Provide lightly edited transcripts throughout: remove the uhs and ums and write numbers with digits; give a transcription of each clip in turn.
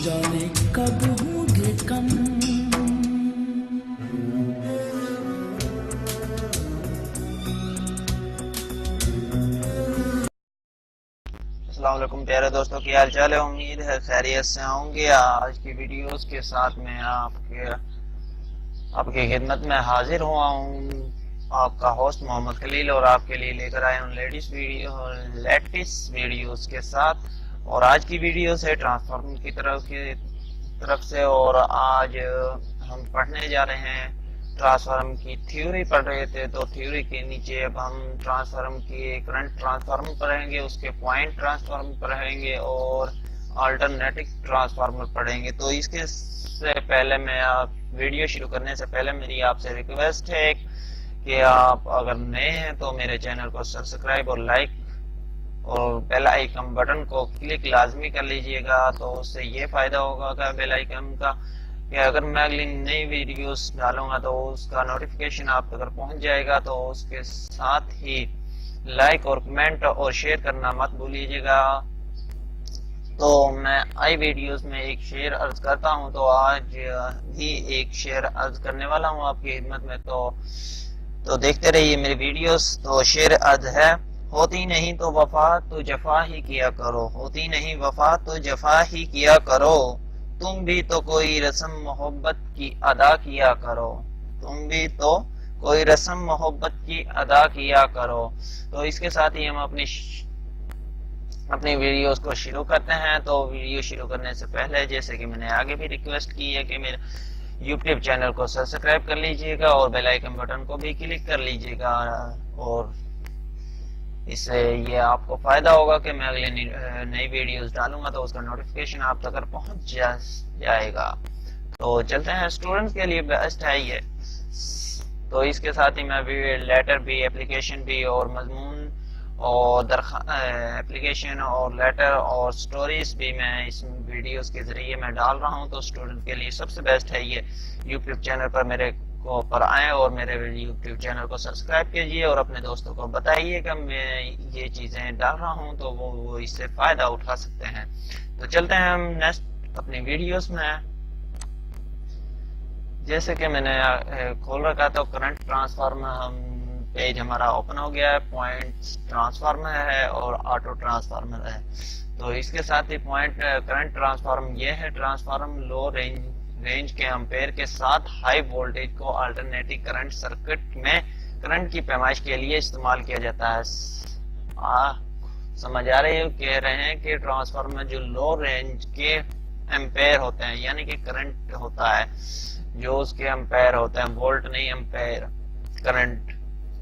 जाने कब होंगे कम। अस्सलाम वालेकुम प्यारे दोस्तों, की हाल चाल है। उम्मीद है खैरियत से होंगे। आज की वीडियोस के साथ मैं आपकी खिदमत में हाजिर हुआ हूँ, आपका होस्ट मोहम्मद खलील, और आपके लिए लेकर आए हूँ लेटेस्ट वीडियोस के साथ। और आज की वीडियोस है ट्रांसफार्मर की तरफ से, और आज हम पढ़ने जा रहे हैं ट्रांसफार्मर की थ्योरी पढ़ रहे थे, तो थ्योरी के नीचे अब हम ट्रांसफार्मर की करंट ट्रांसफार्मर पढ़ेंगे, उसके पॉइंट ट्रांसफार्मर पढ़ेंगे और अल्टरनेटिव ट्रांसफार्मर पढ़ेंगे। तो इसके से पहले मैं वीडियो शुरू करने से पहले मेरी आपसे रिक्वेस्ट है कि आप अगर नए हैं तो मेरे चैनल को सब्सक्राइब और लाइक और बेल आइकन बटन को क्लिक लाजमी कर लीजिएगा। तो उससे ये फायदा होगा कि बेल आइकन का कि अगर मैं अगली नई वीडियोस डालूंगा तो उसका नोटिफिकेशन आप तक पहुंच जाएगा। तो उसके साथ ही लाइक और कमेंट और शेयर करना मत भूलिएगा। तो मैं आई वीडियोस में एक शेयर अर्ज करता हूं, तो आज भी एक शेयर अर्ज करने वाला हूं आपकी खिदमत में। तो देखते रहिए मेरी वीडियोस। तो शेर अर्ज है, होती नहीं तो वफा तो जफा ही किया करो, होती नहीं वफा तो जफा ही किया करो, तुम भी तो कोई रस्म मोहब्बत की अदा किया करो, तुम भी तो कोई रस्म मोहब्बत की अदा किया करो। तो इसके साथ ही हम अपनी वीडियोस को शुरू करते हैं। तो वीडियो शुरू करने से पहले, जैसे कि मैंने आगे भी रिक्वेस्ट की है कि मेरे यूट्यूब चैनल को सब्सक्राइब कर लीजिएगा और बेल आइकन बटन को भी क्लिक कर लीजिएगा, और इससे ये आपको फायदा होगा कि मैं अगले नई वीडियोस डालूंगा तो उसका नोटिफिकेशन आप तक पहुंच जाएगा। तो चलते हैं, स्टूडेंट्स के लिए बेस्ट है ये। तो इसके साथ ही मैं भी लेटर भी, एप्लीकेशन भी और मजमून और एप्लीकेशन और लेटर और स्टोरीज भी मैं इस वीडियोस के जरिए मैं डाल रहा हूं। तो स्टूडेंट के लिए सबसे बेस्ट है ये यूट्यूब चैनल पर मेरे को पर आए और मेरे यूट्यूब चैनल को सब्सक्राइब कीजिए और अपने दोस्तों को बताइए कि मैं ये चीजें डाल रहा हूं, तो वो इससे फायदा उठा सकते हैं। तो चलते हैं हम नेक्स्ट अपनी वीडियोस में। जैसे कि मैंने खोल रखा था, करंट ट्रांसफार्मर हम पेज हमारा ओपन हो गया है, पॉइंट ट्रांसफार्मर है और ऑटो ट्रांसफार्मर है। तो इसके साथ ही पॉइंट करंट ट्रांसफार्मर ये है, ट्रांसफार्मर लो रेंज के एम्पेयर के साथ हाई वोल्टेज को अल्टरनेटिव करंट सर्किट में करंट की पैमाइश के लिए इस्तेमाल किया जाता है। समझ आ रही है? कह रहे हैं कि ट्रांसफार्मर जो लो रेंज के एम्पेयर होते हैं, यानी कि करंट होता है जो उसके एम्पेयर होते हैं, वोल्ट नहीं एम्पेयर, करंट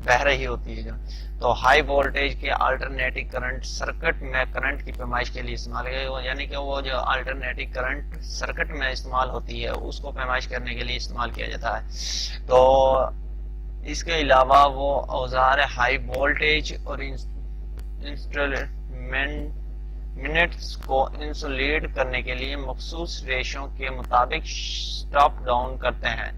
बह रही होती है जो, तो हाई वोल्टेज के अल्टरनेटिव करंट सर्किट में करंट की पैमाइश के लिए इस्तेमाल किया, यानी कि वो जो अल्टरनेटिव करंट सर्किट में इस्तेमाल होती है उसको पैमाइश करने के लिए इस्तेमाल किया जाता है। तो इसके अलावा वो औजार हाई वोल्टेज और इंस्ट्रूमेंट्स को इंसुलेट करने के लिए मखसूस रेशों के मुताबिक स्टॉप डाउन करते हैं,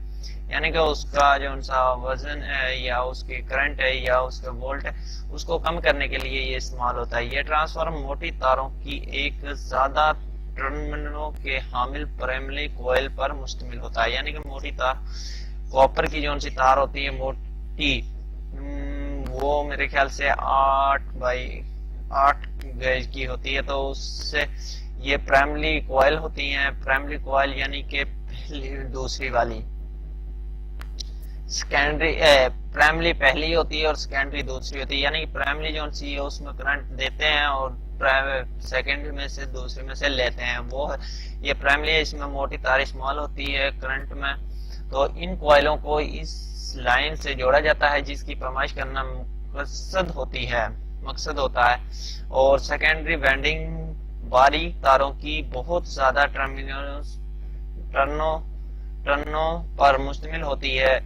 यानी कि उसका जो उनका वजन है या उसकी करंट है या उसका वोल्ट है उसको कम करने के लिए ये इस्तेमाल होता है। ये ट्रांसफार्मर मोटी तारों की एक ज्यादा टर्मिनलों के हामिल प्राइमरी कॉइल पर मुश्तमिल होता है, यानी कि मोटी तार, कॉपर की जो उनकी तार होती है मोटी, वो मेरे ख्याल से 8x8 गेज की होती है। तो उससे ये प्राइमरी कॉइल होती है, प्राइमरी कॉइल यानी कि दूसरी वाली, सेकेंडरी प्राइमरी पहली होती है और सेकेंडरी दूसरी होती है, यानी कि प्राइमरी जो सी है उसमें करंट देते हैं और सेकेंडरी में से दूसरे में से लेते हैं, वो है ये प्राइमरी। इसमें मोटी तार इस्तेमाल होती है करंट में। तो इन कॉइलों को इस लाइन से जोड़ा जाता है जिसकी पैमाइश करना मकसद होता है, और सेकेंडरी वाइंडिंग बारीक तारों की बहुत ज्यादा टर्नों पर मुश्तमिल होती है।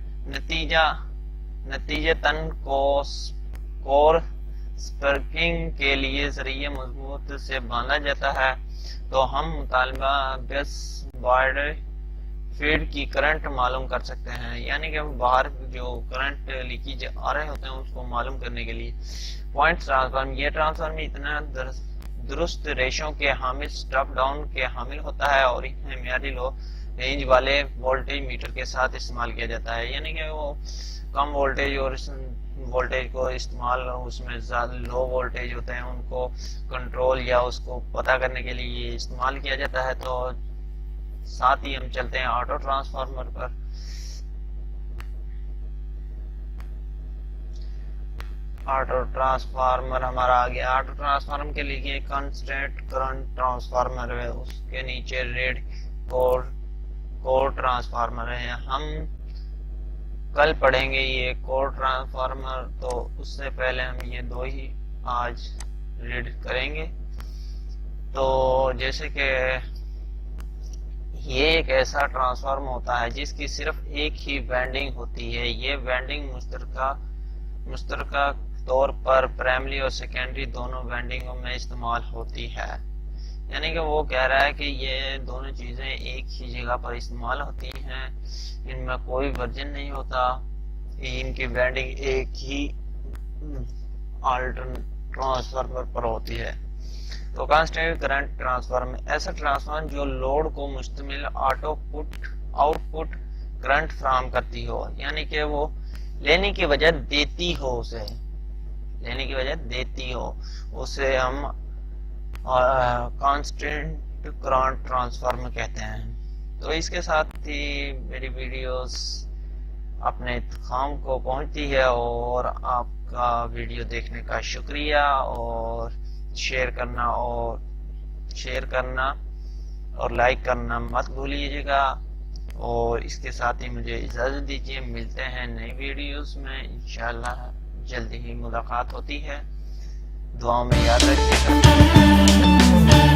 नतीजतन कोर स्पर्किंग के लिए जरिए मजबूत से बांधा जाता है। तो हम मुतालबा बस बार्ड फीड की करंट मालूम कर सकते हैं, यानी कि बाहर जो करंट लीकेज आ रहे होते हैं उसको मालूम करने के लिए। पॉइंट ट्रांसफार्मर, ये ट्रांसफार्मर इतना درست ریشوں کے حامل سٹاپ ڈاؤن کے حامل ہوتا ہے اور انہیں معیاری لو رینج والے وولٹیج میٹر کے ساتھ استعمال کیا جاتا ہے، یعنی کہ وہ کم وولٹیج اور وولٹیج کو استعمال، اس میں زیادہ لو وولٹیج ہوتے ہیں ان کو کنٹرول یا اس کو پتہ کرنے کے لیے استعمال کیا جاتا ہے۔ تو ساتھ ہی ہم چلتے ہیں آٹو ٹرانسفارمر پر۔ آٹو ٹرانسفارمر ہمارا آ گیا۔ آٹو ٹرانسفارمر کے لیے کانسٹینٹ کرنٹ ٹرانسفارمر ہے، اس کے نیچے ریڈ کور ٹرانسفارمر ہے۔ ہم کل پڑھیں گے یہ کور ٹرانسفارمر، تو اس سے پہلے ہم یہ دو ہی آج ریڈ کریں گے۔ تو جیسے کہ یہ ایک ایسا ٹرانسفارمر ہوتا ہے جس کی صرف ایک ہی وائنڈنگ ہوتی ہے۔ یہ وائنڈنگ مشترکہ طور پر پرائمری اور سیکنڈری دونوں وائنڈنگوں میں استعمال ہوتی ہے، یعنی کہ وہ کہہ رہا ہے کہ یہ دونوں چیزیں ایک ہی جگہ پر استعمال ہوتی ہیں، ان میں کوئی ورژن نہیں ہوتا، ان کی وائنڈنگ ایک ہی ٹرانسفارمر پر ہوتی ہے۔ تو کانسٹینٹ کرنٹ ٹرانسفارمر ایسا ٹرانسفارمر جو لوڈ کو مشتمل آؤٹ پٹ کرنٹ فراہم کرتی ہو، یعنی کہ وہ لینے کی وجہ دیتی ہو، اسے ہم کانسٹینٹ کرنٹ ٹرانسفارمر کہتے ہیں۔ تو اس کے ساتھ ہی میری ویڈیوز اپنے اختتام کو پہنچتی ہے، اور آپ کا ویڈیو دیکھنے کا شکریہ، اور شیئر کرنا اور لائک کرنا مت بھولیے گا، اور اس کے ساتھ ہی مجھے اجازت دیجیے، ملتے ہیں نئی ویڈیوز میں انشاءاللہ، جلدی ہی ملاقات ہوتی ہے، دعاؤں میں یاد رکھیے گا۔